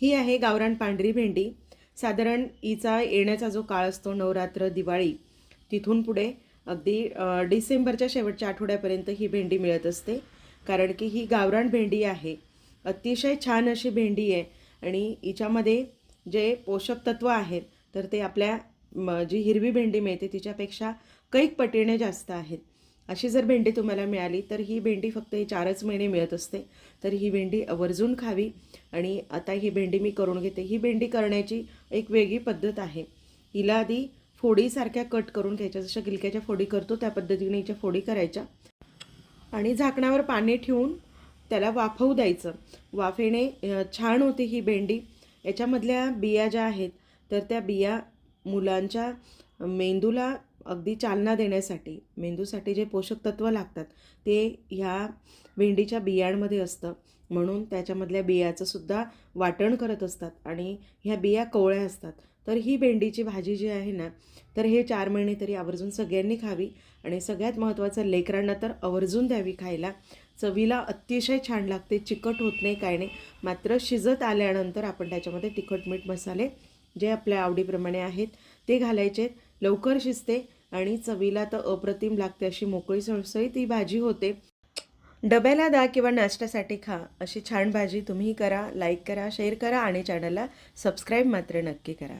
ही आहे गावरान पांढरी भेंडी। साधारण हिचा येण्याचा जो काळ असतो नवरात्र, दिवाळी, तिथून पुढे अगदी डिसेंबरच्या शेवटच्या आठवड्यापर्यंत ही भेंडी मिळत असते। कारण की ही गावरान भेंडी आहे। अतिशय छान अशी भेंडी आहे आणि हिच्यामध्ये जे पोषक तत्व आहेत तर ते आपल्या जी हिरवी भेंडी मिळते तिच्यापेक्षा कैक पटीने जास्त आहेत। अशी जर भेंडी तुम्हाला मिळाली तर ही भेंडी फक्त 4च महिने मिळत असते। तर ही भेंडी आवर्जून खावी। आणि आता ही भेंडी मी करून घेते। ही भेंडी करण्याची एक वेगळी पद्धत आहे। हिला आधी फोडीसारख्या कट करून घ्यायच्या, जशा गिलक्याच्या फोडी करतो त्या पद्धतीने हिच्या फोडी करायच्या आणि झाकणावर पाणी ठेवून त्याला वाफवू द्यायचं। वाफेने छान होते ही भेंडी। याच्यामधल्या बिया ज्या आहेत तर त्या बिया मुलांच्या मेंदूला अगदी चालना देण्यासाठी, मेंदूसाठी जे पोषक तत्व लागतात ते ह्या भेंडीच्या बियांमध्ये असतं। म्हणून त्याच्यामधल्या बियाचं सुद्धा वाटण करत असतात आणि ह्या बिया कोवळ्या असतात। तर ही भेंडीची भाजी जी आहे ना तर हे 4 महिने तरी आवर्जून सगळ्यांनी खावी आणि सगळ्यात महत्त्वाचं लेकरांना तर आवर्जून द्यावी खायला। चवीला अतिशय छान लागते, चिकट होत नाही, काय नाही। मात्र शिजत आल्यानंतर आपण त्याच्यामध्ये तिखट मीठ मसाले जे आपल्या आवडीप्रमाणे आहेत ते घालायचे। लवकर शिजते आणि चवीला तर अप्रतिम लागते, अशी मोकळी सळसळीत ती भाजी होते। डब्याला द्या किंवा नाश्त्यासाठी खा, अशी छान भाजी तुम्ही करा। लाईक करा, शेअर करा आणि चॅनलला सबस्क्राईब मात्र नक्की करा।